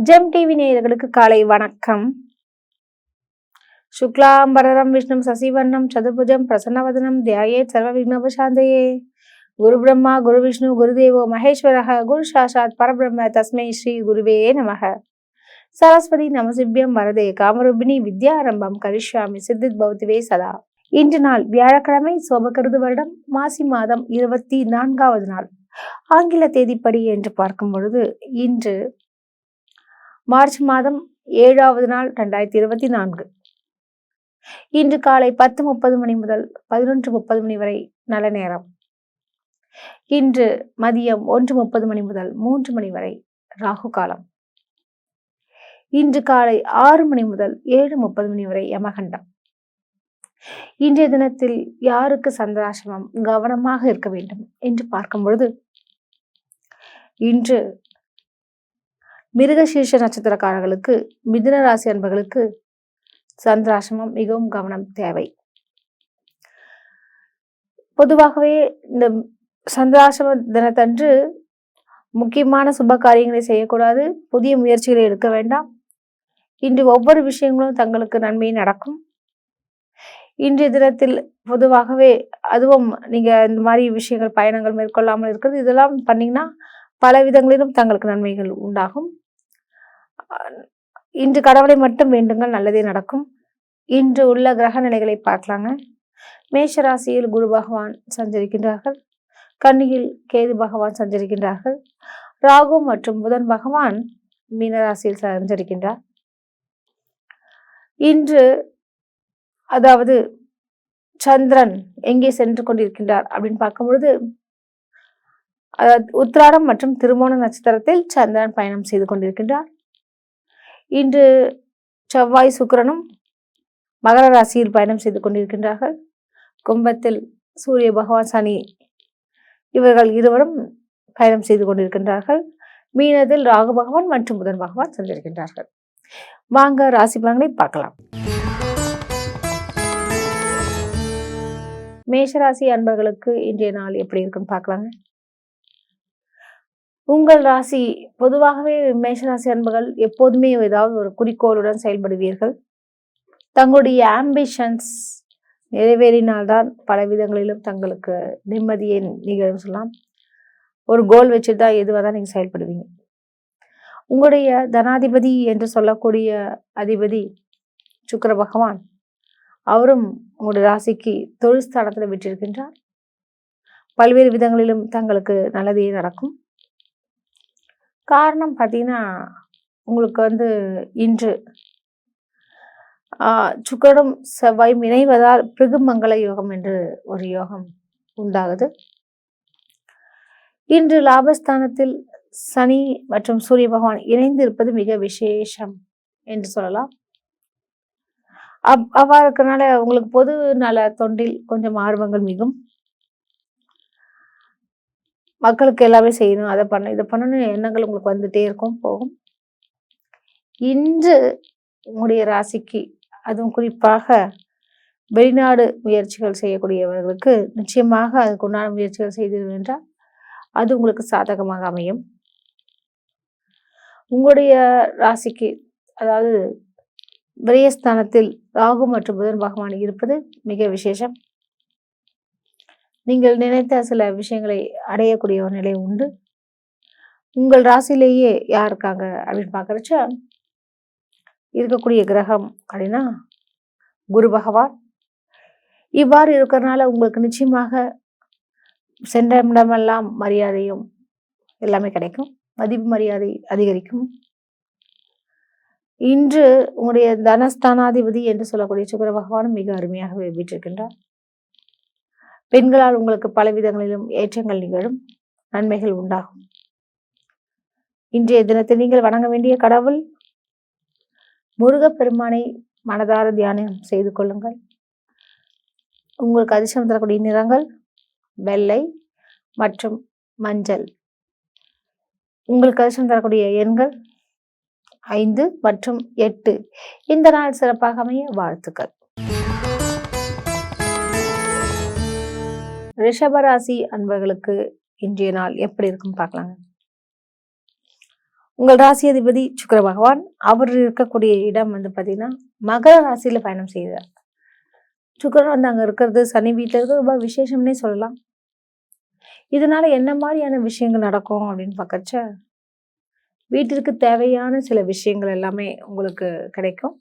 GeM TV நேயர்களுக்கு காலை வணக்கம். சுக்லாம்பரதரம் விஷ்ணும் சசிவர்ணம் சதுர்புஜம் பிரசன்னவதனம் தியாயேத் சர்வ விக்னோபசாந்தயே. குரு பிரம்மா குரு விஷ்ணு குருதேவோ மகேஸ்வரः குரு சாட்சாத் பரபிரம்ம தஸ்மை ஸ்ரீ குருவே நமः. சரஸ்வதி நமசிவ்யம் வரதே காமரூபிணி வித்யாரம்பம் கரிஷ்யாமி சித்தித் பௌத்திவே சதா. இன்று நாள் வியாழக்கிழமை, சோபகிருது வருடம் மாசி மாதம் 24வது நாள், ஆங்கில தேதிப்படி என்று பார்க்கும் பொழுது இன்று மார்ச் மாதம் 7வது நாள் 2024. இன்று காலை 10:30 மணி முதல் 11:30 மணி வரை நல்ல நேரம். இன்று மதியம் 1:30 மணி முதல் 3 மணி வரை ராகு காலம். இன்று காலை 6 மணி முதல் 7:30 மணி வரை யமகண்டம். இன்றைய தினத்தில் யாருக்கு சந்திராசிரமம், கவனமாக இருக்க வேண்டும் என்று பார்க்கும் பொழுது, இன்று மிருகசீர்ஷ நட்சத்திரக்காரர்களுக்கு, மிதுன ராசி அன்பர்களுக்கு சந்திராசிரமம் மிகவும் கவனம் தேவை. பொதுவாகவே இந்த சந்திராசிரம தினத்தன்று முக்கியமான சுப காரியங்களை செய்யக்கூடாது, புதிய முயற்சிகளை எடுக்க வேண்டாம். இன்று ஒவ்வொரு விஷயங்களும் தங்களுக்கு நன்மை நடக்கும். இன்றைய தினத்தில் பொதுவாகவே அதுவும் நீங்க இந்த மாதிரி விஷயங்கள் பயணங்கள் மேற்கொள்ளாமல் இருக்கிறது, இதெல்லாம் பண்ணீங்கன்னா பல விதங்களிலும் தங்களுக்கு நன்மைகள் உண்டாகும். இன்று கடவுளை மட்டும் வேண்டுங்கள், நல்லதே நடக்கும். இன்று உள்ள கிரக நிலைகளை பார்க்கலாங்க. மேஷராசியில் குரு பகவான் சஞ்சரிக்கின்றார்கள். கன்னியில் கேது பகவான் சஞ்சரிக்கின்றார்கள். ராகு மற்றும் புதன் பகவான் மீனராசியில் சஞ்சரிக்கின்றார். இன்று அதாவது சந்திரன் எங்கே சென்று கொண்டிருக்கின்றார் அப்படின்னு பார்க்கும் பொழுது, அதாவது உத்திராடம் மற்றும் திருமோண நட்சத்திரத்தில் சந்திரன் பயணம் செய்து கொண்டிருக்கின்றார். இன்று செவ்வாய் சுக்கிரனும் மகர ராசியில் பயணம் செய்து கொண்டிருக்கின்றார்கள். கும்பத்தில் சூரிய பகவான், சனி இவர்கள் இருவரும் பயணம் செய்து கொண்டிருக்கின்றார்கள். மீனத்தில் ராகு பகவான் மற்றும் புதன் பகவான் சென்றிருக்கின்றார்கள். வாங்க ராசி பலன்களை பார்க்கலாம். மேஷராசி அன்பர்களுக்கு இன்றைய நாள் எப்படி இருக்குன்னு பார்க்கலாங்க. உங்கள் ராசி பொதுவாகவே மேஷராசி அன்பர்கள் எப்போதுமே ஏதாவது ஒரு குறிக்கோளுடன் செயல்படுவீர்கள். தங்களுடைய ஆம்பிஷன்ஸ் நிறைவேறினால்தான் பல விதங்களிலும் தங்களுக்கு நிம்மதியை நிகழும் சொல்லலாம். ஒரு கோல் வச்சுதான் எதுவாக தான் நீங்கள் செயல்படுவீங்க. உங்களுடைய தனாதிபதி என்று சொல்லக்கூடிய அதிபதி சுக்கிர பகவான், அவரும் உங்களுடைய ராசிக்கு தொழில் ஸ்தானத்தில் விட்டிருக்கின்றார். பல்வேறு விதங்களிலும் தங்களுக்கு நல்லதே நடக்கும். காரணம் பார்த்தீங்கன்னா, உங்களுக்கு இன்று சுக்கிரனும் செவ்வாய் இணைவதால் பிருகுமங்கல யோகம் என்று ஒரு யோகம் உண்டாகுது. இன்று லாபஸ்தானத்தில் சனி மற்றும் சூரிய பகவான் இணைந்து இருப்பது மிக விசேஷம் என்று சொல்லலாம். அவ்வாறு இருக்கனால உங்களுக்கு பொது நல தொண்டில் கொஞ்சம் ஆர்வங்கள் மிகும். மக்களுக்கு எல்லாமே செய்யணும், அதை பண்ணணும், இதை பண்ணணும் எண்ணங்கள் உங்களுக்கு வந்துட்டே இருக்கும், போகும். இன்று உங்களுடைய ராசிக்கு, அதுவும் குறிப்பாக வெளிநாடு முயற்சிகள் செய்யக்கூடியவர்களுக்கு நிச்சயமாக அதுக்கு உண்டான முயற்சிகள் செய்தீர்கள் என்றால் அது உங்களுக்கு சாதகமாக அமையும். உங்களுடைய ராசிக்கு அதாவது விரயஸ்தானத்தில் ராகு மற்றும் புதன் பகவான் இருப்பது மிக விசேஷம். நீங்கள் நினைத்த சில விஷயங்களை அடையக்கூடிய ஒரு நிலை உண்டு. உங்கள் ராசியிலேயே யார் இருக்காங்க அப்படின்னு பார்க்கறச்ச இருக்கக்கூடிய கிரகம் அப்படின்னா குரு பகவான். இவ்வாறு இருக்கிறதுனால உங்களுக்கு நிச்சயமாக சென்ற இடமெல்லாம் மரியாதையும் எல்லாமே கிடைக்கும், மதிப்பு மரியாதை அதிகரிக்கும். இன்று உங்களுடைய தனஸ்தானாதிபதி என்று சொல்லக்கூடிய சுக்கிர பகவானும் மிக அருமையாக வீற்றிருக்கின்றார். பெண்களால் உங்களுக்கு பல விதங்களிலும் ஏற்றங்கள் நிகழும், நன்மைகள் உண்டாகும். இன்றைய தினத்தில் நீங்கள் வணங்க வேண்டிய கடவுள் முருகப்பெருமானை மனதார தியானம் செய்து கொள்ளுங்கள். உங்களுக்கு அதிர்ஷ்டம் தரக்கூடிய நிறங்கள் வெள்ளை மற்றும் மஞ்சள். உங்களுக்கு அதிர்ஷ்டம் தரக்கூடிய எண்கள் 5 மற்றும் 8. இந்த நாள் சிறப்பாக அமைய வாழ்த்துக்கள். ரிஷபராசி அன்பர்களுக்கு இன்றைய நாள் எப்படி இருக்குன்னு பார்க்கலாங்க. உங்கள் ராசி அதிபதி சுக்கிர பகவான் அவர் இருக்கக்கூடிய இடம் வந்து பார்த்தீங்கன்னா மகர ராசியில பயணம் செய்கிறார். சுக்கிரன் வந்து அங்க இருக்கிறது சனி வீட்டில் இருக்கிறது ரொம்ப விசேஷம்னே சொல்லலாம். இதனால என்ன மாதிரியான விஷயங்கள் நடக்கும் அப்படின்னு பார்க்கறச்ச, வீட்டிற்கு தேவையான சில விஷயங்கள் எல்லாமே உங்களுக்கு கிடைக்கும்.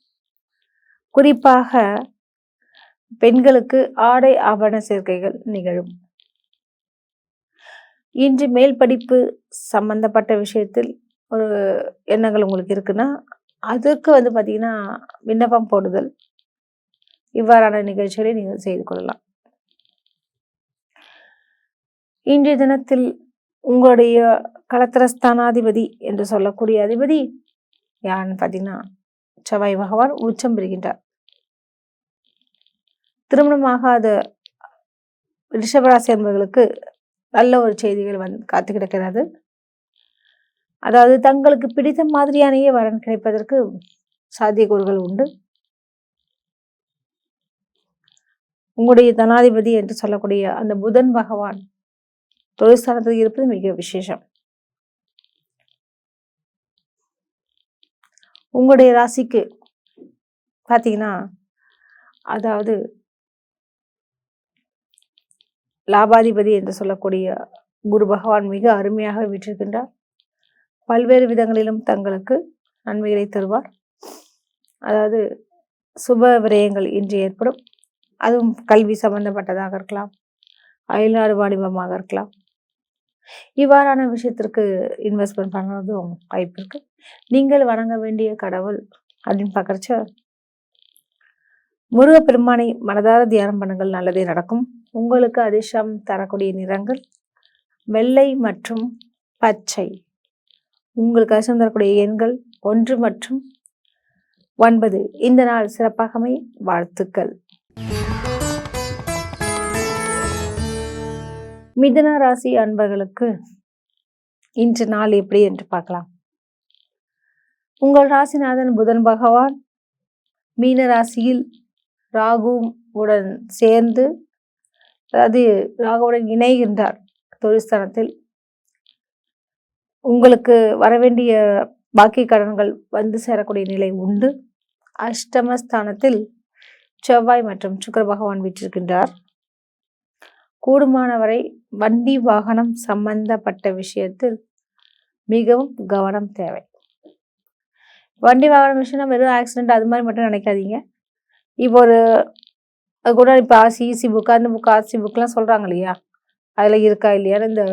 குறிப்பாக பெண்களுக்கு ஆடை ஆபரண சேர்க்கைகள் நிகழும். இன்று மேல் படிப்பு சம்பந்தப்பட்ட விஷயத்தில் ஒரு எண்ணங்கள் உங்களுக்கு இருக்குன்னா, அதற்கு வந்து பார்த்தீங்கன்னா விண்ணப்பம் போடுதல், இவ்வாறான நிகழ்ச்சிகளை நீங்கள் செய்து கொள்ளலாம். இன்றைய தினத்தில் உங்களுடைய களத்திரஸ்தானாதிபதி என்று சொல்லக்கூடிய அதிபதி யாருன்னு பார்த்தீங்கன்னா செவ்வாய் பகவான் உச்சம் பெறுகின்றார். திருமணமாகாத ரிஷபராசி என்பவர்களுக்கு நல்ல ஒரு செய்திகள் காத்து கிடக்கிறது. அதாவது தங்களுக்கு பிடித்த மாதிரியானையே வரன் கிடைப்பதற்கு சாத்தியக்கூறுகள் உண்டு. உங்களுடைய தனாதிபதி என்று சொல்லக்கூடிய அந்த புதன் பகவான் தொழிற்ஸ்தானத்தில் இருப்பது மிக விசேஷம். உங்களுடைய ராசிக்கு பார்த்தீங்கன்னா, அதாவது லாபாதிபதி என்று சொல்லக்கூடிய குரு பகவான் மிக அருமையாக வீற்றிருக்கின்றார். பல்வேறு விதங்களிலும் தங்களுக்கு நன்மைகளை தருவார். அதாவது சுப விரயங்கள் இன்று ஏற்படும். அதுவும் கல்வி சம்பந்தப்பட்டதாக இருக்கலாம், அயல்நாடு வாணிபமாக இருக்கலாம். இவ்வாறான விஷயத்திற்கு இன்வெஸ்ட்மெண்ட் பண்ணுறதும் வாய்ப்பு இருக்கு. நீங்கள் வணங்க வேண்டிய கடவுள் அப்படின்னு பார்க்கறச்ச, முருகப்பெருமானை மனதார தியானம் பண்ணுங்கள், நல்லதே நடக்கும். உங்களுக்கு அதிர்ஷ்டம் தரக்கூடிய நிறங்கள் வெள்ளை மற்றும் பச்சை. உங்களுக்கு அதிர்ஷ்டம் தரக்கூடிய எண்கள் 1 மற்றும் 9. இந்த நாள் சிறப்பாகவே வாழ்த்துக்கள். மிதுன ராசி அன்பர்களுக்கு இன்று நாள் எப்படி என்று பார்க்கலாம். உங்கள் ராசிநாதன் புதன் பகவான் மீன ராசியில் ராகு உடன் சேர்ந்து, அதாவது ராகுவுடன் இணைகின்றார் தொழிற்ஸ்தானத்தில். உங்களுக்கு வரவேண்டிய பாக்கி கடன்கள் வந்து சேரக்கூடிய நிலை உண்டு. அஷ்டமஸ்தானத்தில் செவ்வாய் மற்றும் சுக்கிர பகவான் வீற்றிருக்கின்றார். கூடுமானவரை வண்டி வாகனம் சம்பந்தப்பட்ட விஷயத்தில் மிகவும் கவனம் தேவை. வண்டி வாகனம் விஷயம்னா வெறும் ஆக்சிடென்ட் அது மாதிரி மட்டும் நினைக்காதீங்க. இப்போ ஒரு கூட இப்போ சிசி புக் அந்த புக் ஆர்சி புக்லாம் சொல்கிறாங்க இல்லையா, அதில் இருக்கா இல்லையான்னு இந்த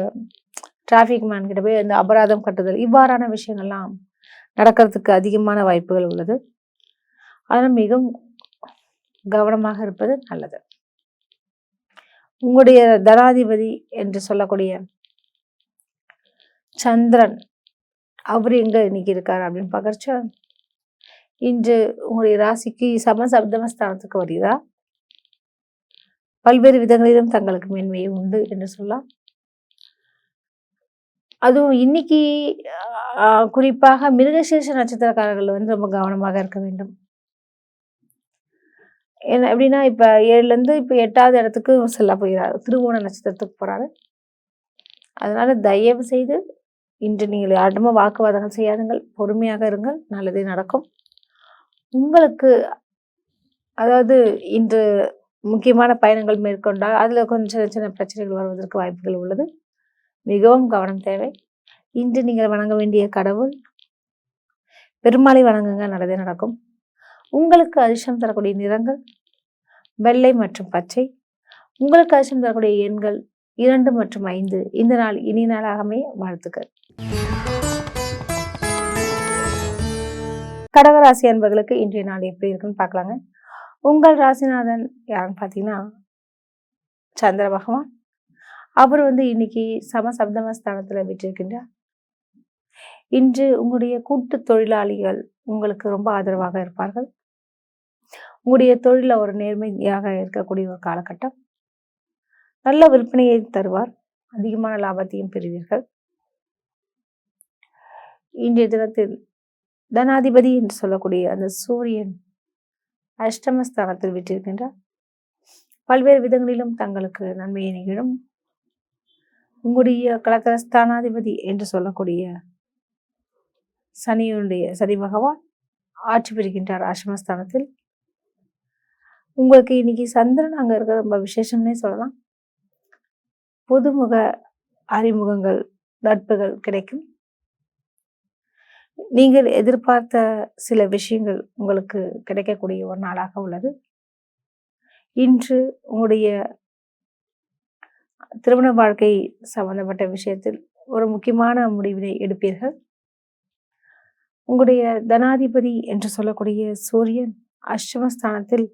டிராஃபிக் மேன் கிட்ட போய் இந்த அபராதம் கட்டுதல், இவ்வாறான விஷயங்கள்லாம் நடக்கிறதுக்கு அதிகமான வாய்ப்புகள் உள்ளது. அதனால் மிகவும் கவனமாக இருப்பது நல்லது. உங்களுடைய தனாதிபதி என்று சொல்லக்கூடிய சந்திரன் அவர் எங்க இன்னைக்கு இருக்காரு அப்படின்னு பார்க்கறச்ச, இன்று உங்களுடைய ராசிக்கு சமசப்தமஸ்தானத்துக்கு வருகிறார். பல்வேறு விதங்களிலும் தங்களுக்கு மேன்மையை உண்டு என்று சொல்லலாம். அதுவும் இன்னைக்கு குறிப்பாக மிருகசீர்ஷ நட்சத்திரக்காரர்கள் வந்து ரொம்ப கவனமாக இருக்க வேண்டும். என்ன எப்படின்னா, இப்ப 7லேருந்து இப்ப 8வது இடத்துக்கு செல்ல போகிறார், திருவோண நட்சத்திரத்துக்கு போறாரு. அதனால தயவு செய்து இன்று நீங்கள் யாரிடமும் வாக்குவாதங்கள் செய்யாதுங்கள், பொறுமையாக இருங்கள், நல்லதே நடக்கும். உங்களுக்கு அதாவது இன்று முக்கியமான பயணங்கள் மேற்கொண்டால் அதுல கொஞ்சம் சின்ன சின்ன பிரச்சனைகள் வருவதற்கு வாய்ப்புகள் உள்ளது. மிகவும் கவனம் தேவை. இன்று நீங்கள் வணங்க வேண்டிய கடவுள் பெருமாளை வணங்குங்க, நல்லதே நடக்கும். உங்களுக்கு அதிர்ஷ்டம் தரக்கூடிய நிறங்கள் வெள்ளை மற்றும் பச்சை. உங்களுக்கு அதிர்ஷ்டம் தரக்கூடிய எண்கள் 2 மற்றும் 5. இந்த நாள் இனி நாளாகவே வாழ்த்துக்கள். கடகராசி அன்பர்களுக்கு இன்றைய நாள் எப்படி இருக்குன்னு பார்க்கலாங்க. உங்கள் ராசிநாதன் யாருன்னு பார்த்தீங்கன்னா சந்திர பகவான். அவர் வந்து இன்னைக்கு சமசப்தமஸ்தானத்துல விட்டிருக்கின்றார். இன்று உங்களுடைய கூட்டு தொழிலாளிகள் உங்களுக்கு ரொம்ப ஆதரவாக இருப்பார்கள். உங்களுடைய தொழில ஒரு நேர்மையாக இருக்கக்கூடிய ஒரு காலகட்டம். நல்ல விற்பனையை தருவார், அதிகமான லாபத்தையும் பெறுவீர்கள். இன்றைய தினத்தில் தனாதிபதி என்று சொல்லக்கூடிய அந்த சூரியன் அஷ்டமஸ்தானத்தில் விட்டிருக்கின்றார். பல்வேறு விதங்களிலும் தங்களுக்கு நன்மையை நிகழும். உங்களுடைய கலத்திரஸ்தானாதிபதி என்று சொல்லக்கூடிய சனி பகவான் ஆட்சி பெறுகின்றார் அஷ்டமஸ்தானத்தில். உங்களுக்கு இன்னைக்கு சந்திரன் அங்க இருக்கிறது ரொம்ப விசேஷம்னே சொல்லலாம். புதுமுக அறிமுகங்கள், நட்புகள் கிடைக்கும். நீங்கள் எதிர்பார்த்த சில விஷயங்கள் உங்களுக்கு கிடைக்கக்கூடிய ஒரு நாளாக உள்ளது. இன்று உங்களுடைய திருமண வாழ்க்கை சம்பந்தப்பட்ட விஷயத்தில் ஒரு முக்கியமான முடிவினை எடுப்பீர்கள். உங்களுடைய தனாதிபதி என்று சொல்லக்கூடிய சூரியன் அஷ்டமஸ்தானத்தில்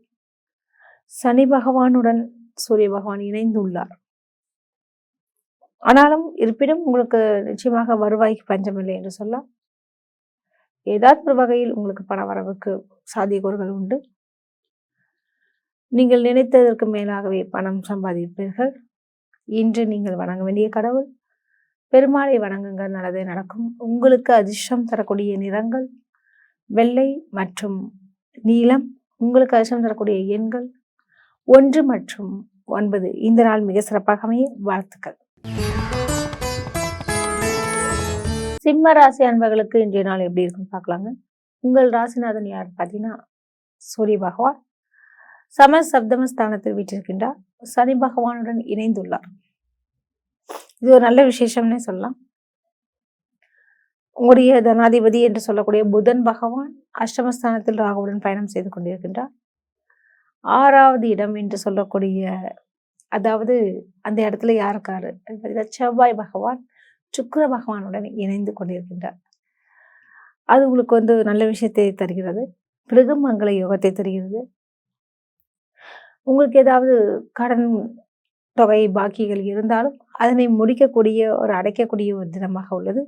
சனி பகவானுடன் சூரிய பகவான் இணைந்துள்ளார். ஆனாலும் இருப்பினும் உங்களுக்கு நிச்சயமாக வருவாய்க்கு பஞ்சமில்லை என்று சொல்லலாம். ஏதாவது ஒரு வகையில் உங்களுக்கு பண வரவுக்கு சாத்தியக்கூறுகள் உண்டு. நீங்கள் நினைத்ததற்கு மேலாகவே பணம் சம்பாதிப்பீர்கள். இன்று நீங்கள் வணங்க வேண்டிய கடவுள் பெருமாளை வணங்குங்கள், நல்லதே நடக்கும். உங்களுக்கு அதிர்ஷ்டம் தரக்கூடிய நிறங்கள் வெள்ளை மற்றும் நீலம். உங்களுக்கு அதிர்ஷ்டம் தரக்கூடிய எண்கள் 1 மற்றும் 9. இந்த நாள் மிக சிறப்பாக அமைய வாழ்த்துக்கள். சிம்ம ராசி அன்பர்களுக்கு இன்றைய நாள் எப்படி இருக்குன்னு பார்க்கலாங்க. உங்கள் ராசிநாதன் யார் பார்த்தீங்கன்னா சூரிய பகவான் சப்தம ஸ்தானத்தில் வீற்றிருக்கின்றார். சனி பகவானுடன் இணைந்துள்ளார். இது ஒரு நல்ல விசேஷம்னே சொல்லலாம். உங்களுடைய தனாதிபதி என்று சொல்லக்கூடிய புதன் பகவான் அஷ்டமஸ்தானத்தில் ராகுவுடன் பயணம் செய்து கொண்டிருக்கின்றார். 6வது இடம் என்று சொல்லக்கூடிய, அதாவது அந்த இடத்துல யார் இருக்காரு, செவ்வாய் பகவான் சுக்கிர பகவானுடன் இணைந்து கொண்டிருக்கின்றார். அது உங்களுக்கு நல்ல விஷயத்தை தருகிறது. பிருகுமங்கல யோகத்தை தருகிறது. உங்களுக்கு ஏதாவது கடன் தொகை பாக்கிகள் இருந்தாலும் அதனை முடிக்கக்கூடிய அடைக்கக்கூடிய ஒரு தினமாக உள்ளது.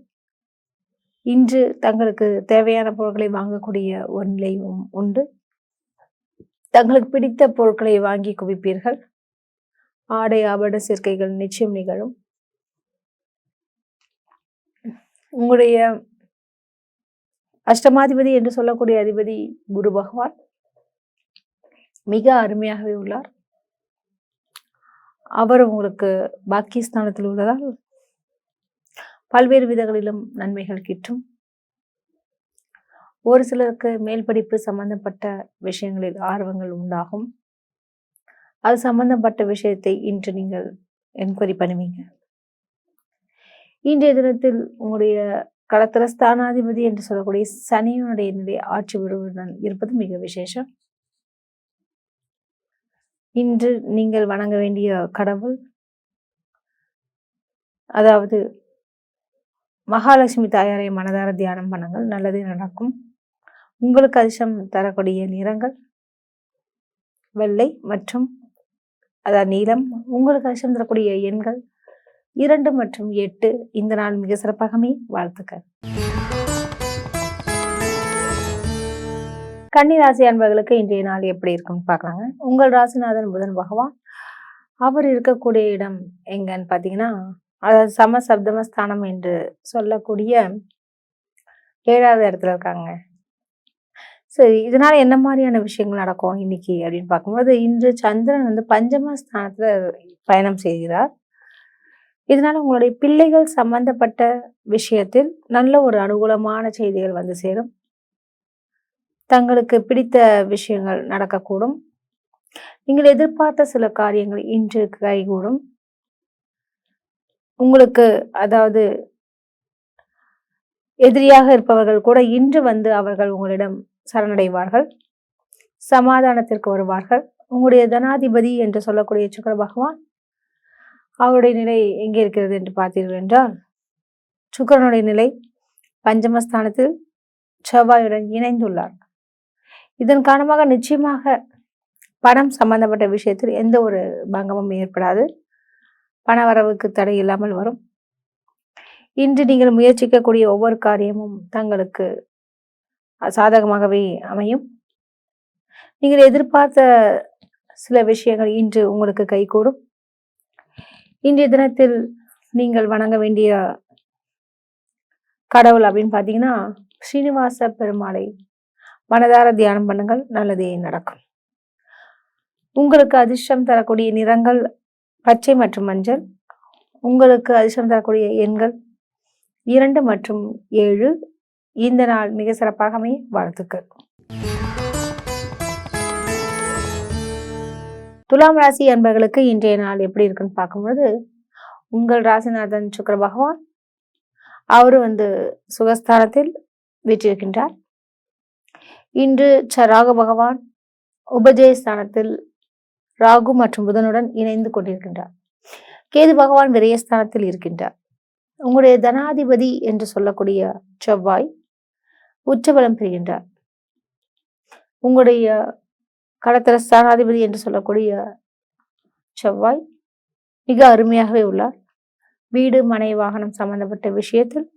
இன்று தங்களுக்கு தேவையான பொருட்களை வாங்கக்கூடிய ஒரு நிலையும் உண்டு. தங்களுக்கு பிடித்த பொருட்களை வாங்கி குவிப்பீர்கள். ஆடை ஆபரண சேர்க்கைகள் நிச்சயம் நிகழும். உங்களுடைய அஷ்டமாதிபதி என்று சொல்லக்கூடிய அதிபதி குரு பகவான் மிக அருமையாகவே உள்ளார். அவர் உங்களுக்கு பாக்கியஸ்தானத்தில் உள்ளதால் பல்வேறு விதங்களிலும் நன்மைகள் கிட்டும். ஒரு சிலருக்கு மேல் படிப்பு சம்பந்தப்பட்ட விஷயங்களில் ஆர்வங்கள் உண்டாகும். அது சம்பந்தப்பட்ட விஷயத்தை இன்று நீங்கள் என்கொயரி பண்ணுவீங்க. இன்றைய தினத்தில் உங்களுடைய களத்திர ஸ்தானாதிபதி என்று சொல்லக்கூடிய சனியினுடைய நிலை ஆட்சி பெறுவதுடன் இருப்பது மிக விசேஷம். இன்று நீங்கள் வணங்க வேண்டிய கடவுள், அதாவது மகாலட்சுமி தாயாரை மனதார தியானம் பண்ணுங்கள், நல்லதே நடக்கும். உங்களுக்கு அதிர்ஷ்டம் தரக்கூடிய நிறங்கள் வெள்ளை மற்றும் அதாவது நீலம். உங்களுக்கு அதிர்ஷ்டம் தரக்கூடிய எண்கள் 2 மற்றும் 8. இந்த நாள் மிக சிறப்பாகவே வாழ்த்துக்கள். கன்னி ராசி அன்பர்களுக்கு இன்றைய நாள் எப்படி இருக்குன்னு பார்க்கலாங்க. உங்கள் ராசிநாதன் புதன் பகவான் அவர் இருக்கக்கூடிய இடம் எங்கன்னு பார்த்தீங்கன்னா, அதாவது சப்தம ஸ்தானம் என்று சொல்லக்கூடிய 7வது இடத்துல இருக்காங்க. சரி, இதனால என்ன மாதிரியான விஷயங்கள் நடக்கும் இன்னைக்கு அப்படின்னு பார்க்கும்போது, இன்று சந்திரன் பஞ்சம ஸ்தானத்துல பயணம் செய்கிறார். இதனால உங்களுடைய பிள்ளைகள் சம்பந்தப்பட்ட விஷயத்தில் நல்ல ஒரு அனுகூலமான செய்திகள் சேரும். தங்களுக்கு பிடித்த விஷயங்கள் நடக்கக்கூடும். நீங்கள் எதிர்பார்த்த சில காரியங்கள் இன்று கைகூடும். உங்களுக்கு அதாவது எதிரியாக இருப்பவர்கள் கூட இன்று அவர்கள் உங்களிடம் சரணடைவார்கள், சமாதானத்திற்கு வருவார்கள். உங்களுடைய தனாதிபதி என்று சொல்லக்கூடிய சுக்கிர பகவான் அவருடைய நிலை எங்கே இருக்கிறது என்று பார்த்தீர்கள் என்றால், சுக்கிரனுடைய நிலை பஞ்சமஸ்தானத்தில் செவ்வாயுடன் இணைந்துள்ளார். இதன் காரணமாக நிச்சயமாக பணம் சம்பந்தப்பட்ட விஷயத்தில் எந்த ஒரு பங்கமும் ஏற்படாது. பண வரவுக்கு தடை இல்லாமல் வரும். இன்று நீங்கள் முயற்சிக்கக்கூடிய ஒவ்வொரு காரியமும் தங்களுக்கு சாதகமாகவே அமையும். நீங்கள் எதிர்பார்த்த சில விஷயங்கள் இன்று உங்களுக்கு கைகூடும். இன்றைய தினத்தில் நீங்கள் வணங்க வேண்டிய கடவுள் அப்படின்னு பார்த்தீங்கன்னா, ஸ்ரீனிவாச பெருமாளை மனதார தியானம் பண்ணுங்கள், நல்லதே நடக்கும். உங்களுக்கு அதிர்ஷ்டம் தரக்கூடிய நிறங்கள் பச்சை மற்றும் மஞ்சள். உங்களுக்கு அதிர்ஷ்டம் தரக்கூடிய எண்கள் 2 மற்றும் 7. இந்த நாள் மிக சிறப்பாக அமைய வாழ்த்துக்கள். துலாம் ராசி அன்பர்களுக்கு இன்றைய நாள் எப்படி இருக்குன்னு பார்க்கும்போது, உங்கள் ராசிநாதன் சுக்கிர பகவான் அவரு சுகஸ்தானத்தில் வீற்றிருக்கின்றார். இன்று ராகு பகவான் உபஜயஸ்தானத்தில் ராகு மற்றும் புதனுடன் இணைந்து கொண்டிருக்கின்றார். கேது பகவான் விரயஸ்தானத்தில் இருக்கின்றார். உங்களுடைய தனாதிபதி என்று சொல்லக்கூடிய செவ்வாய் உச்சபலம் பெறுகின்றார். உங்களுடைய களத்திர ஸ்தானாதிபதி என்று சொல்லக்கூடிய செவ்வாய் மிக அருமையாகவே உள்ளார். வீடு மனை வாகனம் சம்பந்தப்பட்ட விஷயத்தில்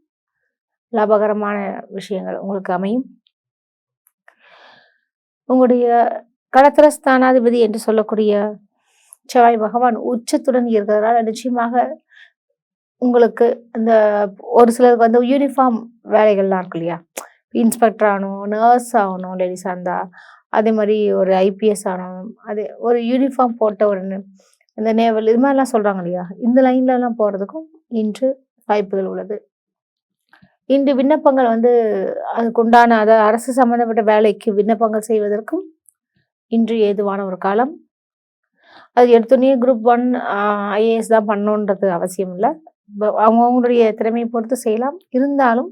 லாபகரமான விஷயங்கள் உங்களுக்கு அமையும். உங்களுடைய களத்திர ஸ்தானாதிபதி என்று சொல்லக்கூடிய செவ்வாய் பகவான் உச்சத்துடன் இருக்கிறதால நிச்சயமாக உங்களுக்கு இந்த ஒரு சிலருக்கு யூனிஃபார்ம் வேலைகள்லாம் இருக்கு இல்லையா, இன்ஸ்பெக்டர் ஆகணும், நர்ஸ் ஆகணும், லேடிஸாக இருந்தா அதே மாதிரி ஒரு ஐபிஎஸ் ஆகணும், அது ஒரு யூனிஃபார்ம் போட்ட ஒரு இந்த நேவல் இது மாதிரிலாம் சொல்றாங்க இல்லையா, இந்த லைன்லலாம் போறதுக்கும் இன்று வாய்ப்புகள் உள்ளது. இன்று விண்ணப்பங்கள் அதுக்குண்டான அதாவது அரசு சம்பந்தப்பட்ட வேலைக்கு விண்ணப்பங்கள் செய்வதற்கும் இன்று ஏதுவான ஒரு காலம். அது எடுத்தோடனே குரூப் 1 ஐஏஎஸ் தான் பண்ணணுன்றது அவசியம் இல்லை. அவங்களுடைய திறமையை பொறுத்து செய்யலாம். இருந்தாலும்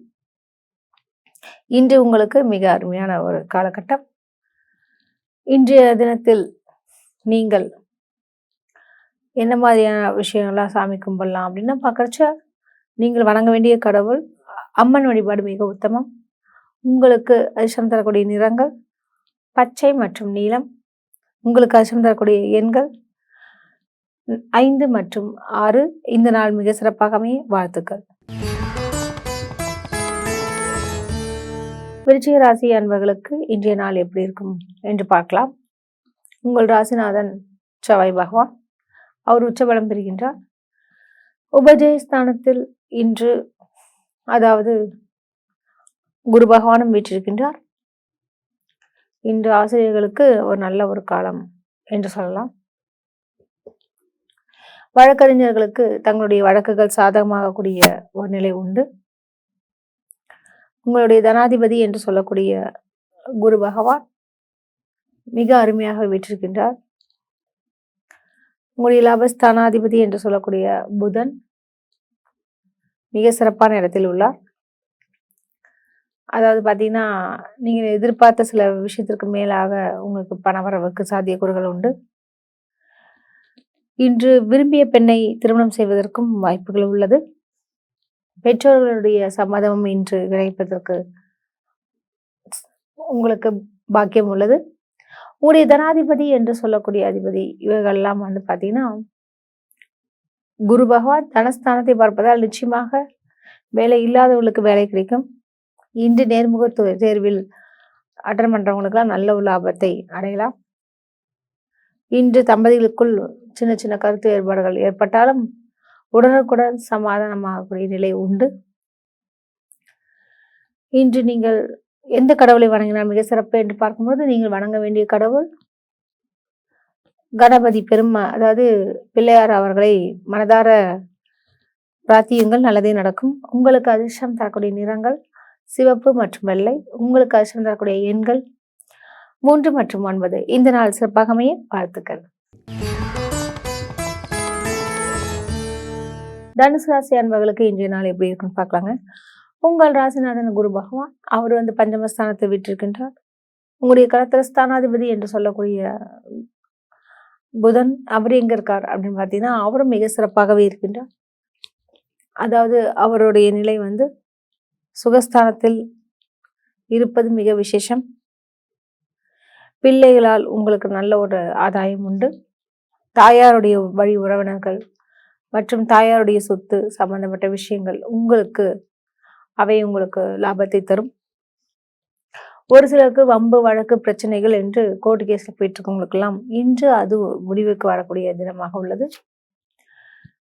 இன்று உங்களுக்கு மிக அருமையான ஒரு காலகட்டம். இன்றைய தினத்தில் நீங்கள் என்ன மாதிரியான விஷயங்கள்லாம் சாமி கும்பிடலாம் அப்படின்னா பார்க்கறச்ச, நீங்கள் வணங்க வேண்டிய கடவுள் அம்மன் வழிபாடு மிக உத்தமம். உங்களுக்கு அதிர்ஷ்டம் தரக்கூடிய நிறங்கள் பச்சை மற்றும் நீலம். உங்களுக்கு அதிர்ஷ்டம் தரக்கூடிய எண்கள் 5 மற்றும் 6. இந்த நாள் மிக சிறப்பாக அமைய வாழ்த்துக்கள். விருச்சிக ராசி அன்பர்களுக்கு இன்றைய நாள் எப்படி இருக்கும் என்று பார்க்கலாம். உங்கள் ராசிநாதன் செவ்வாய் பகவான் அவர் உச்சபலம் பெறுகின்றார். உபஜயஸ்தானத்தில் இன்று அதாவது குரு பகவானும் வீற்றிருக்கின்றார். இன்று ஆசிரியர்களுக்கு ஒரு நல்ல ஒரு காலம் என்று சொல்லலாம். வழக்கறிஞர்களுக்கு தங்களுடைய வழக்குகள் சாதகமாகக்கூடிய ஒரு நிலை உண்டு. உங்களுடைய தனாதிபதி என்று சொல்லக்கூடிய குரு பகவான் மிக அருமையாக வீற்றிருக்கின்றார். உங்களுடைய லாபஸ்தானாதிபதி என்று சொல்லக்கூடிய புதன் மிக சிறப்பான இடத்தில் உள்ளார். அதாவது பார்த்தீங்கன்னா, நீங்கள் எதிர்பார்த்த சில விஷயத்திற்கு மேலாக உங்களுக்கு பணவரவுக்கு சாத்தியக்கூறுகள் உண்டு. இன்று விரும்பிய பெண்ணை திருமணம் செய்வதற்கும் வாய்ப்புகள் உள்ளது. பெற்றோர்களுடைய சம்மதம் இன்று கிடைப்பதற்கு உங்களுக்கு பாக்கியம் உள்ளது. உங்களுடைய தனாதிபதி என்று சொல்லக்கூடிய அதிபதி இவர்கள்லாம் பார்த்தீங்கன்னா, குரு பகவான் தனஸ்தானத்தை பார்ப்பதால் நிச்சயமாக வேலை இல்லாதவர்களுக்கு வேலை கிடைக்கும். இன்று நேர்முக தேர்வில் அட்டன் பண்றவங்களுக்கெல்லாம் நல்ல ஒரு லாபத்தை அடையலாம். இன்று தம்பதிகளுக்குள் சின்ன சின்ன கருத்து வேறுபாடுகள் ஏற்பட்டாலும் உடனுக்குடன் சமாதானமாகக்கூடிய நிலை உண்டு. இன்று நீங்கள் எந்த கடவுளை வணங்கினால் மிக சிறப்பு என்று பார்க்கும்போது, நீங்கள் வணங்க வேண்டிய கடவுள் கணபதி அதாவது பிள்ளையார் அவர்களை மனதார பிரார்த்தியுங்கள், நல்லதே நடக்கும். உங்களுக்கு அதிர்ஷ்டம் தரக்கூடிய நிறங்கள் சிவப்பு மற்றும் வெள்ளை. உங்களுக்கு அதிர்ஷ்டம் தரக்கூடிய எண்கள் 3 மற்றும் 9. இந்த நாள் சிறப்பாக அமைய வாழ்த்துக்கள். தனுசு ராசி அன்பர்களுக்கு இன்றைய நாள் எப்படி இருக்குன்னு பார்க்கலாங்க. உங்கள் ராசிநாதன் குரு பகவான் அவர் பஞ்சமஸ்தானத்தை விட்டிருக்கின்றார். உங்களுடைய களத்திர ஸ்தானாதிபதி என்று சொல்லக்கூடிய புதன் அவர் எங்க இருக்கார் அப்படின்னு பார்த்தீங்கன்னா, அவரும் மிக சிறப்பாகவே இருக்கின்றார். அதாவது அவருடைய நிலை சுகஸ்தானத்தில் இருப்பது மிக விசேஷம். பிள்ளைகளால் உங்களுக்கு நல்ல ஒரு ஆதாயம் உண்டு. தாயாருடைய வழி உறவினர்கள் மற்றும் தாயாருடைய சொத்து சம்பந்தப்பட்ட விஷயங்கள் அவை உங்களுக்கு லாபத்தை தரும். ஒரு சிலருக்கு வம்பு வழக்கு பிரச்சனைகள் என்று கோர்ட் கேஸ்ல போயிட்டு இருக்கவங்களுக்கெல்லாம் இன்று அது முடிவுக்கு வரக்கூடிய தினமாக உள்ளது.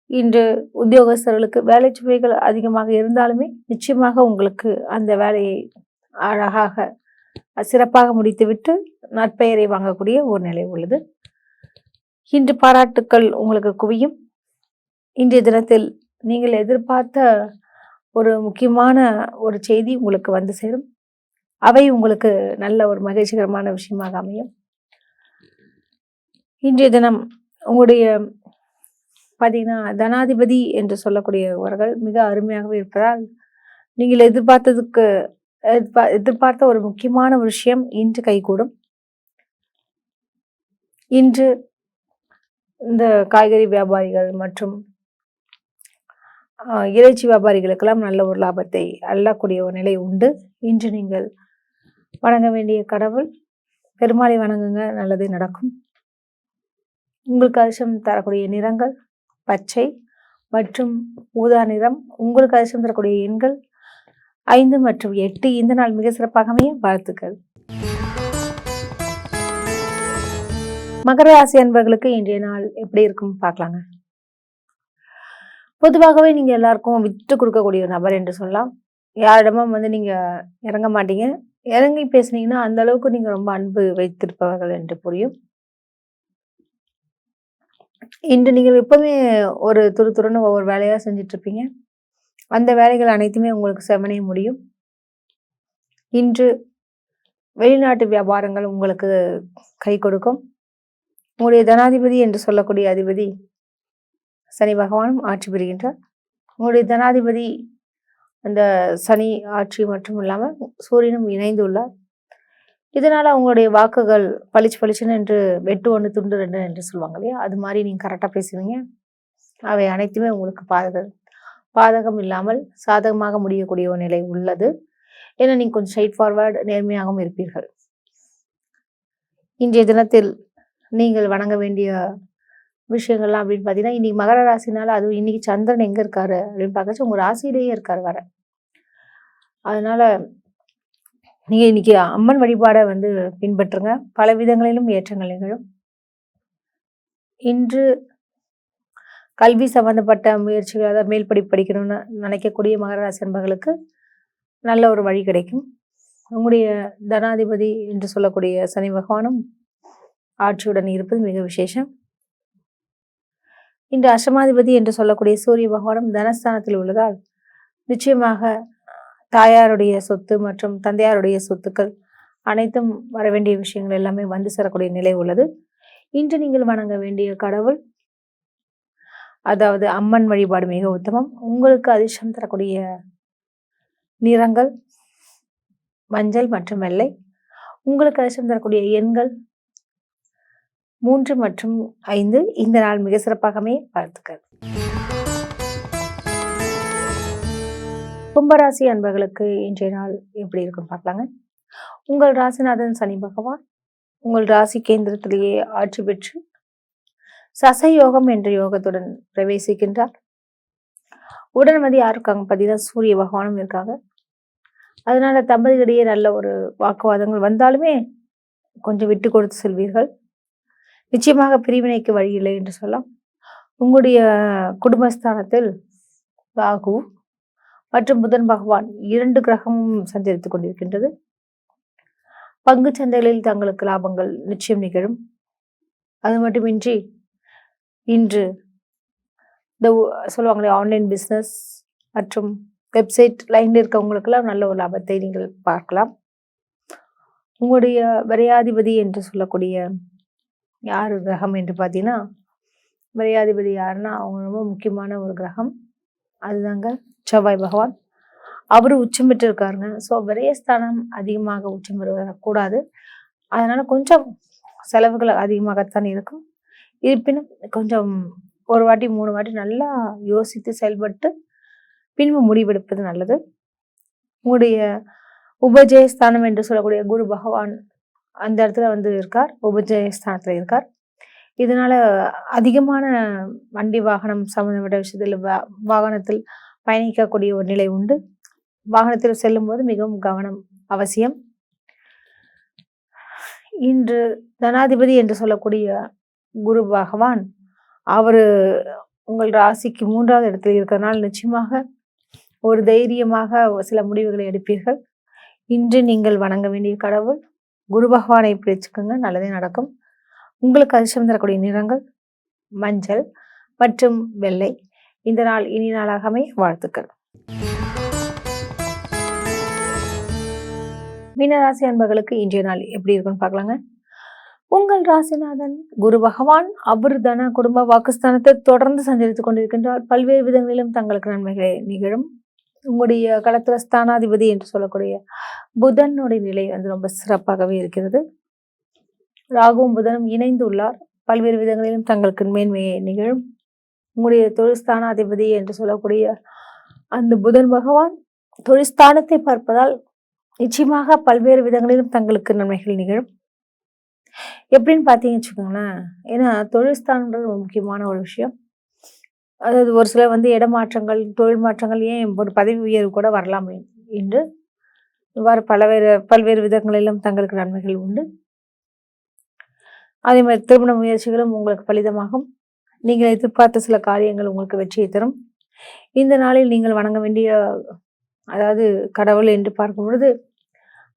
இன்று உத்தியோகஸ்தர்களுக்கு வேலை சுமைகள் அதிகமாக இருந்தாலுமே நிச்சயமாக உங்களுக்கு அந்த வேலையை அழகாக சிறப்பாக முடித்துவிட்டு நற்பெயரை வாங்கக்கூடிய ஒரு நிலை உள்ளது. இன்று பாராட்டுக்கள் உங்களுக்கு குவியும். இன்றைய தினத்தில் நீங்கள் எதிர்பார்த்த ஒரு முக்கியமான ஒரு செய்தி உங்களுக்கு வந்து சேரும். அவை உங்களுக்கு நல்ல ஒரு மகிழ்ச்சிகரமான விஷயமாக அமையும். இன்றைய தினம் உங்களுடைய பார்த்தீங்கன்னா, தனாதிபதி என்று சொல்லக்கூடியவர்கள் மிக அருமையாகவே இருப்பதால், நீங்கள் எதிர்பார்த்த ஒரு முக்கியமான விஷயம் இன்று கைகூடும். இன்று இந்த காய்கறி வியாபாரிகள் மற்றும் இறைச்சி வியாபாரிகளுக்கெல்லாம் நல்ல ஒரு லாபத்தை அள்ளக்கூடிய ஒரு நிலை உண்டு. இன்று நீங்கள் வணங்க வேண்டிய கடவுள் பெருமாளை வணங்குங்க, நல்லதே நடக்கும். உங்களுக்கு அதிர்ஷ்டம் தரக்கூடிய நிறங்கள் பச்சை மற்றும் ஊதா நிறம். உங்களுக்கு அதிர்ஷ்டம் தரக்கூடிய எண்கள் 5 மற்றும் 8. இந்த நாள் மிக சிறப்பாக அமைய வாழ்த்துக்கள். மகர ராசி அன்பர்களுக்கு இன்றைய நாள் எப்படி இருக்கும் பார்க்கலாங்க. பொதுவாகவே நீங்க எல்லாருக்கும் விட்டு கொடுக்கக்கூடிய ஒரு நபர் என்று சொல்லலாம். யாரிடமும் நீங்க இறங்க மாட்டீங்க. இறங்கி பேசுனீங்கன்னா அந்த அளவுக்கு நீங்க ரொம்ப அன்பு வைத்திருப்பவர்கள் என்று புரியும். இன்று நீங்கள் எப்பவுமே ஒரு துருதுருன்னு ஒவ்வொரு வேலையா செஞ்சுட்டு இருப்பீங்க. அந்த வேலைகள் அனைத்துமே உங்களுக்கு செவனே முடியும். இன்று வெளிநாட்டு வியாபாரங்கள் உங்களுக்கு கை கொடுக்கும். உங்களுடைய தனாதிபதி என்று சொல்லக்கூடிய அதிபதி சனி பகவானும் ஆட்சி பெறுகின்றார். உங்களுடைய தனாதிபதி அந்த சனி ஆட்சி மட்டும் இல்லாமல் சூரியனும் இணைந்துள்ளார். இதனால உங்களுடைய வாக்குகள் பளிச்சுன்னு என்று வெட்டு 1 துண்டு 2 என்று சொல்லுவாங்க இல்லையா, அது மாதிரி நீங்க கரெக்டாக பேசுவீங்க. அவை அனைத்துமே உங்களுக்கு பாதகம் இல்லாமல் சாதகமாக முடியக்கூடிய ஒரு நிலை உள்ளது. ஏன்னா நீங்க கொஞ்சம் ஸ்ட்ரைட் ஃபார்வர்ட் நேர்மையாகவும் இருப்பீர்கள். இன்றைய தினத்தில் நீங்கள் வணங்க வேண்டிய விஷயங்கள்லாம் அப்படின்னு பார்த்தீங்கன்னா, இன்னைக்கு மகர ராசினால அதுவும் இன்னைக்கு சந்திரன் எங்க இருக்காரு அப்படின்னு பார்க்கச்சு உங்க ராசியிலேயே இருக்காரு வர. அதனால நீங்க இன்னைக்கு அம்மன் வழிபாடை பின்பற்றுங்க. பல விதங்களிலும் ஏற்றங்கள் நிகழும். இன்று கல்வி சம்பந்தப்பட்ட முயற்சிகள், அதாவது மேல் படிப்பு படிக்கணும்னு நினைக்கக்கூடிய மகர ராசி அன்பர்களுக்கு நல்ல ஒரு வழி கிடைக்கும். உங்களுடைய தனாதிபதி என்று சொல்லக்கூடிய சனி பகவானும் ஆட்சியுடன் இருப்பது மிக விசேஷம். இன்று அஷ்டமாதிபதி என்று சொல்லக்கூடிய சூரிய பகவானும் தனஸ்தானத்தில் உள்ளதால் நிச்சயமாக தாயாருடைய சொத்து மற்றும் தந்தையாருடைய சொத்துக்கள் அனைத்தும் வர வேண்டிய விஷயங்கள் எல்லாமே வந்து சேரக்கூடிய நிலை உள்ளது. இன்று நீங்கள் வணங்க வேண்டிய கடவுள், அதாவது அம்மன் வழிபாடு மிக உத்தமம். உங்களுக்கு அதிர்ஷ்டம் தரக்கூடிய நிறங்கள் மஞ்சள் மற்றும் வெள்ளை. உங்களுக்கு அதிர்ஷ்டம் தரக்கூடிய எண்கள் 3 மற்றும் 5. இந்த நாள் மிக சிறப்பாகவே வாழ்த்துக்கள். கும்பராசி அன்பர்களுக்கு இன்றைய நாள் எப்படி இருக்கும் பார்க்கலாங்க. உங்கள் ராசிநாதன் சனி பகவான் உங்கள் ராசி கேந்திரத்திலேயே ஆட்சி பெற்று சசயோகம் என்ற யோகத்துடன் பிரவேசிக்கின்றார். உடன்மதி யார் இருக்காங்க பார்த்தீங்கன்னா, சூரிய பகவானும் இருக்காங்க. அதனால தம்பதிகளிடையே நல்ல ஒரு வாக்குவாதங்கள் வந்தாலுமே கொஞ்சம் விட்டு கொடுத்து செல்வீர்கள். நிச்சயமாக பிரிவினைக்கு வழி இல்லை என்று சொல்லலாம். உங்களுடைய குடும்பஸ்தானத்தில் ராகு மற்றும் புதன் பகவான் 2 கிரகமும் சஞ்சரித்துக் கொண்டிருக்கின்றது. பங்கு சந்தைகளில் தங்களுக்கு லாபங்கள் நிச்சயம் நிகழும். அது மட்டுமின்றி இன்று இந்த சொல்லுவாங்களே ஆன்லைன் பிஸ்னஸ் மற்றும் வெப்சைட் லைன்ல இருக்கவங்களுக்கெல்லாம் நல்ல ஒரு லாபத்தை நீங்கள் பார்க்கலாம். உங்களுடைய விரையாதிபதி என்று சொல்லக்கூடிய யார் கிரகம் என்று பார்த்தீங்கன்னா, விரையாதிபதி யாருன்னா அவங்க ரொம்ப முக்கியமான ஒரு கிரகம். அதுதாங்க செவ்வாய் பகவான். அவரு உச்சம் பெற்று இருக்காருங்க. ஸோ விரயஸ்தானம் அதிகமாக உச்சம் பெறக்கூடாது. அதனால கொஞ்சம் செலவுகள் அதிகமாகத்தான் இருக்கும். இருப்பினும் கொஞ்சம் 1 வாட்டி 3 வாட்டி நல்லா யோசித்து செயல்பட்டு பின்பு முடிவெடுப்பது நல்லது. உங்களுடைய உபஜயஸ்தானம் என்று சொல்லக்கூடிய குரு பகவான் அந்த இடத்துல இருக்கார், உபஜயஸ்தானத்துல இருக்கார். இதனால அதிகமான வண்டி வாகனம் சம்பந்தப்பட்ட விஷயத்தில் வாகனத்தில் பயணிக்கக்கூடிய ஒரு நிலை உண்டு. வாகனத்தில் செல்லும் போது மிகவும் கவனம் அவசியம். இன்று தனாதிபதி என்று சொல்லக்கூடிய குரு பகவான் அவரு உங்கள் ராசிக்கு 3வது இடத்தில் இருக்கிறதுனால நிச்சயமாக ஒரு தைரியமாக சில முடிவுகளை எடுப்பீர்கள். இன்று நீங்கள் வணங்க வேண்டிய கடவுள் குரு பகவானை பிடிச்சுக்கோங்க, நல்லதே நடக்கும். உங்களுக்கு அதிர்ஷ்டம் தரக்கூடிய நிறங்கள் மஞ்சள் மற்றும் வெள்ளை. இந்த நாள் இனி நாளாகவே வாழ்த்துக்கள். மீனராசி அன்பர்களுக்கு இன்றைய நாள் எப்படி இருக்குன்னு பார்க்கலாங்க. உங்கள் ராசிநாதன் குரு பகவான் அவர் தன குடும்ப வாக்குஸ்தானத்தை தொடர்ந்து சஞ்சரித்துக் கொண்டிருக்கின்றார். பல்வேறு விதங்களிலும் தங்களுக்கு நன்மைகளை நிகழும். உங்களுடைய களத்திர ஸ்தானாதிபதி என்று சொல்லக்கூடிய புதனுடைய நிலை ரொம்ப சிறப்பாகவே இருக்கிறது. ராகுவும் புதனும் இணைந்து உள்ளார். பல்வேறு விதங்களிலும் தங்களுக்கு மேன்மையை நிகழும். உங்களுடைய தொழில்ஸ்தானாதிபதி என்று சொல்லக்கூடிய அந்த புதன் பகவான் தொழில்ஸ்தானத்தை பார்ப்பதால் நிச்சயமாக பல்வேறு விதங்களிலும் தங்களுக்கு நன்மைகள் நிகழும். எப்படின்னு பார்த்தீங்கன்னு வச்சுக்கோங்களேன், ஏன்னா தொழில்ஸ்தானன்றது ஒரு முக்கியமான ஒரு விஷயம். அதாவது ஒரு சிலர் இடமாற்றங்கள், தொழில் மாற்றங்கள், ஏன் ஒரு பதவி உயர்வு கூட வரலாம் என்று இவ்வாறு பல்வேறு விதங்களிலும் தங்களுக்கு நன்மைகள் உண்டு. அதே மாதிரி திருமண முயற்சிகளும் உங்களுக்கு பலிதமாகும். நீங்கள் எதிர்பார்த்த சில காரியங்கள் உங்களுக்கு வெற்றியை தரும். இந்த நாளில் நீங்கள் வணங்க வேண்டிய அதாவது கடவுள் என்று பார்க்கும் பொழுது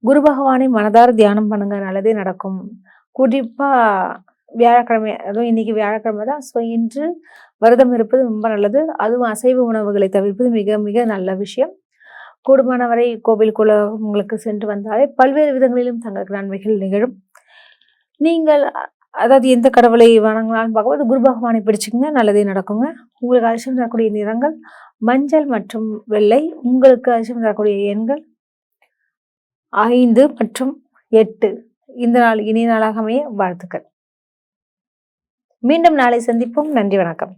குரு பகவானை மனதார தியானம் பண்ணுங்க, நல்லதே நடக்கும். குறிப்பா வியாழக்கிழமை, அதுவும் இன்னைக்கு வியாழக்கிழமை தான். ஸோ இன்று விரதம் இருப்பது ரொம்ப நல்லது. அதுவும் அசைவ உணவுகளை தவிர்ப்பது மிக மிக நல்ல விஷயம். கூடுமானவரை கோவிலுக்குள்ள உங்களுக்கு சென்று வந்தாலே பல்வேறு விதங்களிலும் தங்களுக்கு நன்மைகள் நிகழும். நீங்கள் அதாவது எந்த கடவுளை வணங்கலாம்னு பார்க்கும்போது குரு பகவானை பிடிச்சிக்கங்க, நல்லதே நடக்குங்க. உங்களுக்கு அதிர்ஷ்டம் தரக்கூடிய நிறங்கள் மஞ்சள் மற்றும் வெள்ளை. உங்களுக்கு அதிர்ஷ்டம் தரக்கூடிய எண்கள் 5 மற்றும் 8. இந்த நாள் இனிய நாளாக அமைய வாழ்த்துக்கள். மீண்டும் நாளை சந்திப்போம். நன்றி, வணக்கம்.